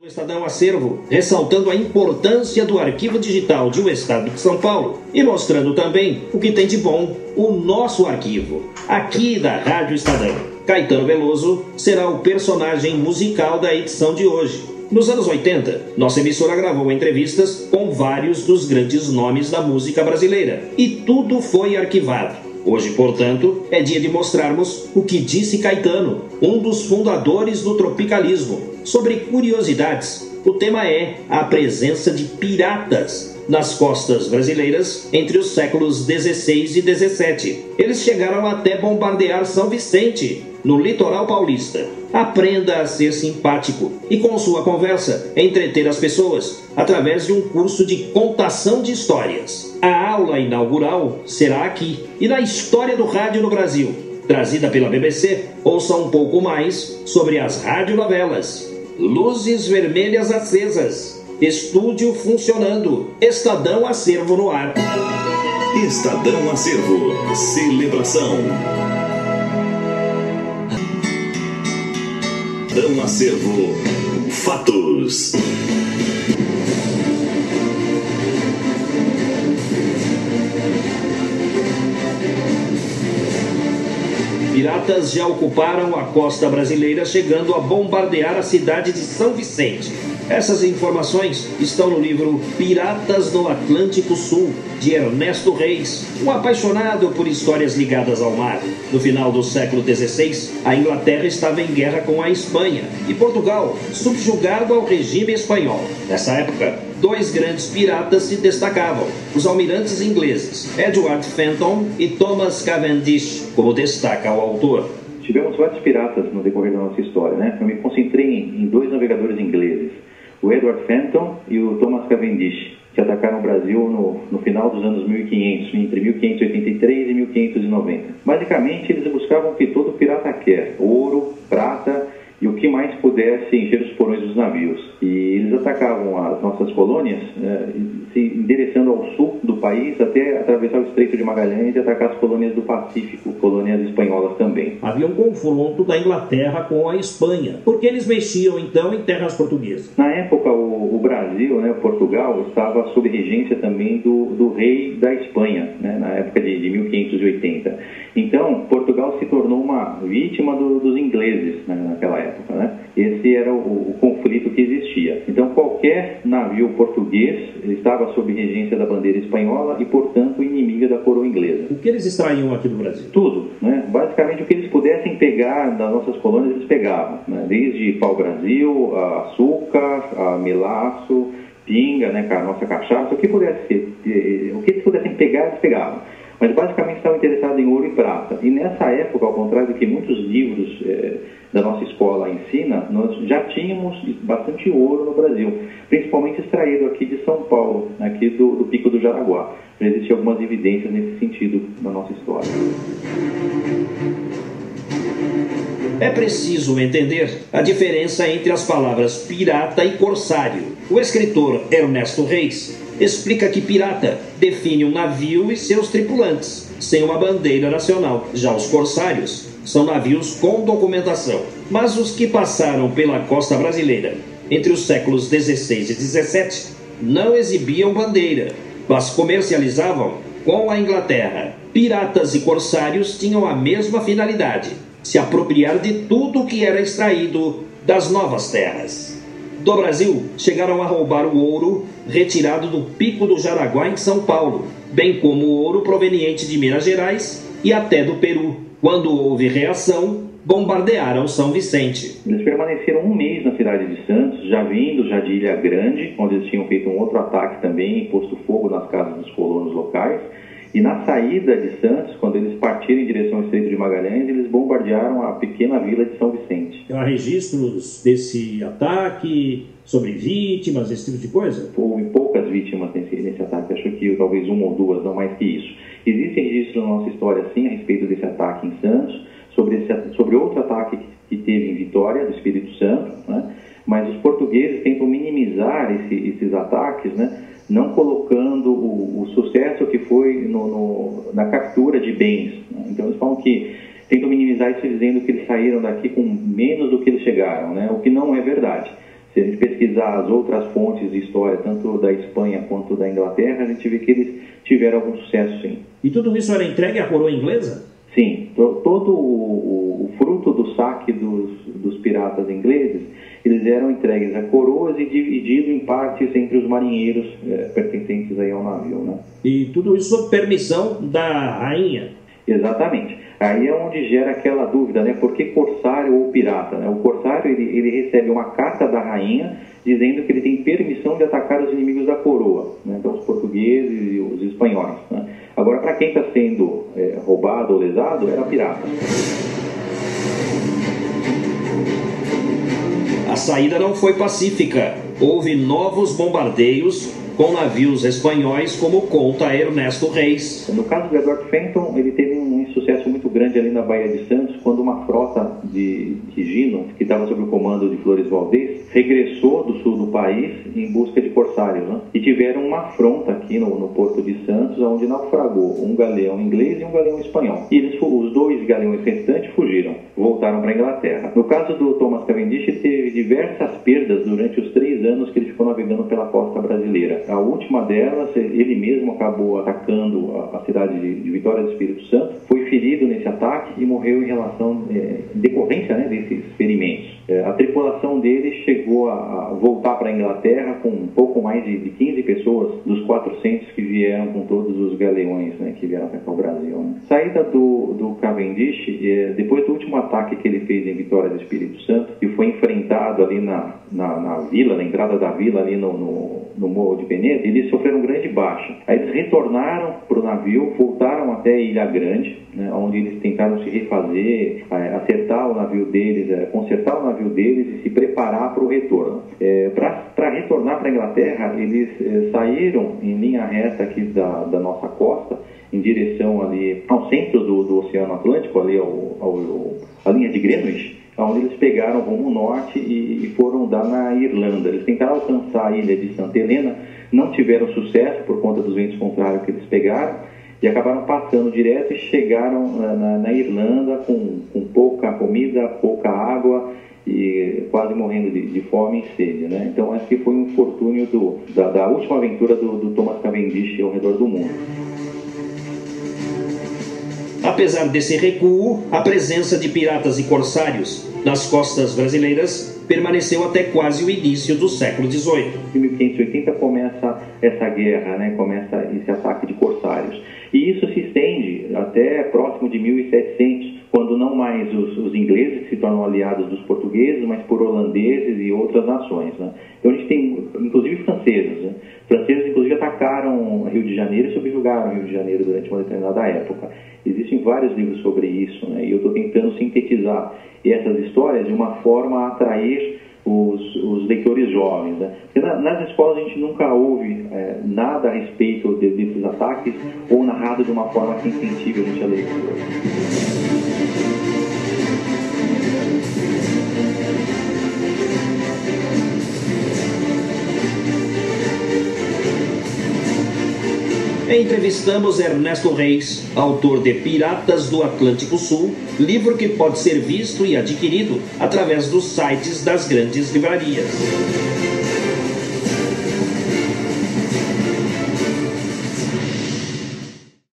Estadão Acervo, ressaltando a importância do arquivo digital de o Estado de São Paulo e mostrando também o que tem de bom o nosso arquivo, aqui da Rádio Estadão. Caetano Veloso será o personagem musical da edição de hoje. Nos anos 80, nossa emissora gravou entrevistas com vários dos grandes nomes da música brasileira e tudo foi arquivado. Hoje, portanto, é dia de mostrarmos o que disse Caetano, um dos fundadores do tropicalismo, sobre curiosidades. O tema é a presença de piratas nas costas brasileiras entre os séculos 16 e 17. Eles chegaram até bombardear São Vicente, no litoral paulista. Aprenda a ser simpático e, com sua conversa, entreter as pessoas através de um curso de contação de histórias. A aula inaugural será aqui e na história do rádio no Brasil. Trazida pela BBC, ouça um pouco mais sobre as radionovelas. Luzes vermelhas acesas. Estúdio funcionando. Estadão Acervo no ar. Estadão Acervo. Celebração. Estadão Acervo. Fatos. Piratas já ocuparam a costa brasileira, chegando a bombardear a cidade de São Vicente. Essas informações estão no livro Piratas no Atlântico Sul, de Ernesto Reis, um apaixonado por histórias ligadas ao mar. No final do século XVI, a Inglaterra estava em guerra com a Espanha e Portugal, subjugado ao regime espanhol. Nessa época, dois grandes piratas se destacavam, os almirantes ingleses Edward Fenton e Thomas Cavendish, como destaca o autor. Tivemos vários piratas no decorrer da nossa história, né? Eu me concentrei em dois navegadores ingleses, o Edward Fenton e o Thomas Cavendish, que atacaram o Brasil no final dos anos 1500, entre 1583 e 1590. Basicamente, eles buscavam o que todo pirata quer: ouro, prata e o que mais pudesse encher os porões dos navios. E eles atacavam as nossas colônias, se endereçando ao sul do país até atravessar o Estreito de Magalhães e atacar as colônias do Pacífico, colônias espanholas também. Havia um confronto da Inglaterra com a Espanha, porque eles mexiam então em terras portuguesas. Na época, o Brasil, Portugal, estava sob regência também do rei da Espanha, na época de 1580. Então, Portugal se tornou uma vítima dos ingleses, naquela época. Esse era o conflito que existia. Então, qualquer navio português estava sob regência da bandeira espanhola e, portanto, inimiga da coroa inglesa. O que eles extraíam aqui do Brasil? Tudo. Basicamente, o que eles pudessem pegar das nossas colônias, eles pegavam. Desde pau-brasil, açúcar, melaço, pinga, a nossa cachaça, o que eles pudessem pegar, eles pegavam. Mas basicamente estavam interessados em ouro e prata. E nessa época, ao contrário do que muitos livros da nossa escola ensinam, nós já tínhamos bastante ouro no Brasil, principalmente extraído aqui de São Paulo, aqui do Pico do Jaraguá. Já existiam algumas evidências nesse sentido na nossa história. É preciso entender a diferença entre as palavras pirata e corsário. O escritor Ernesto Reis explica que pirata define um navio e seus tripulantes, sem uma bandeira nacional. Já os corsários são navios com documentação. Mas os que passaram pela costa brasileira entre os séculos 16 e 17 não exibiam bandeira, mas comercializavam com a Inglaterra. Piratas e corsários tinham a mesma finalidade: se apropriar de tudo que era extraído das novas terras. Do Brasil, chegaram a roubar o ouro retirado do Pico do Jaraguá em São Paulo, bem como o ouro proveniente de Minas Gerais e até do Peru. Quando houve reação, bombardearam São Vicente. Eles permaneceram um mês na cidade de Santos, já de Ilha Grande, onde eles tinham feito um outro ataque também, posto fogo nas casas dos colonos locais. E na saída de Santos, quando eles partiram em direção ao Estreito de Magalhães, eles bombardearam a pequena vila de São Vicente. Há registros desse ataque, sobre vítimas, esse tipo de coisa? Houve poucas vítimas nesse ataque, acho que talvez uma ou duas, não mais que isso. Existem registros na nossa história, sim, a respeito desse ataque em Santos, sobre outro ataque que teve em Vitória, do Espírito Santo, mas os portugueses tentam minimizar esses ataques, não colocando o sucesso que foi na captura de bens. Então eles falam que tentam minimizar isso dizendo que eles saíram daqui com menos do que eles chegaram, o que não é verdade. Se a gente pesquisar as outras fontes de história, tanto da Espanha quanto da Inglaterra, a gente vê que eles tiveram algum sucesso, sim. E tudo isso era entregue à coroa inglesa? Sim, todo o fruto do saque dos piratas ingleses, eles eram entregues a coroas e dividido em partes entre os marinheiros pertencentes aí ao navio, né? E tudo isso sob permissão da rainha? Exatamente. Aí é onde gera aquela dúvida, né? Por que corsário ou pirata? Né? O corsário, ele recebe uma carta da rainha dizendo que ele tem permissão de atacar os inimigos da coroa, né? Então os portugueses e os espanhóis, né? Agora, para quem está sendo roubado ou lesado, era pirata. A saída não foi pacífica. Houve novos bombardeios com navios espanhóis, como conta Ernesto Reis. No caso do Edward Fenton, ele teve um insucesso muito grande ali na Baía de Santos, quando uma frota de Gino, que estava sob o comando de Flores Valdez, regressou do sul do país em busca de corsários, né? E tiveram uma afronta aqui no porto de Santos, onde naufragou um galeão inglês e um galeão espanhol. E os dois galeões restantes fugiram, voltaram para a Inglaterra. No caso do Thomas Cavendish, ele teve diversas perdas durante os 3 anos que ele ficou navegando pela costa brasileira. A última delas, ele mesmo acabou atacando a cidade de Vitória do Espírito Santo, foi ferido nesse ataque e morreu em decorrência, né, desses ferimentos. A tripulação dele chegou a voltar para a Inglaterra com um pouco mais de 15 pessoas dos 400 que vieram com todos os galeões, né, que vieram atacar o Brasil, né. Saída do Cavendish, depois do último ataque que ele fez em Vitória do Espírito Santo, e foi enfrentado ali na vila, na entrada da vila, ali no Morro de Penedo, eles sofreram grande baixa. Aí eles retornaram para o navio, voltaram até Ilha Grande, né, onde eles tentaram se refazer, acertar o navio deles, consertar o navio deles e se preparar para o retorno. Para retornar para a Inglaterra, eles saíram em linha reta aqui da nossa costa, em direção ali ao centro do Oceano Atlântico, ali a linha de Greenwich, onde eles pegaram rumo norte e foram dar na Irlanda. Eles tentaram alcançar a ilha de Santa Helena, não tiveram sucesso por conta dos ventos contrários que eles pegaram e acabaram passando direto e chegaram na Irlanda com pouca comida, pouca água e quase morrendo de fome e sede, né? Então acho que foi um infortúnio da última aventura do Thomas Cavendish ao redor do mundo. Apesar desse recuo, a presença de piratas e corsários nas costas brasileiras permaneceu até quase o início do século XVIII. Em 1580 começa essa guerra, né? Começa esse ataque de corsários. E isso se estende até próximo de 1700, quando não mais os ingleses que se tornam aliados dos portugueses, mas por holandeses e outras nações, né? Então a gente tem, inclusive, franceses, né? Franceses, inclusive, atacaram Rio de Janeiro e subjugaram Rio de Janeiro durante uma determinada época. Existem vários livros sobre isso, né? E eu estou tentando sintetizar essas histórias de uma forma a atrair os leitores jovens, né? Porque nas escolas a gente nunca ouve nada a respeito desses ataques ou narrado de uma forma que incentive a gente a leitura. Entrevistamos Ernesto Reis, autor de Piratas do Atlântico Sul, livro que pode ser visto e adquirido através dos sites das grandes livrarias.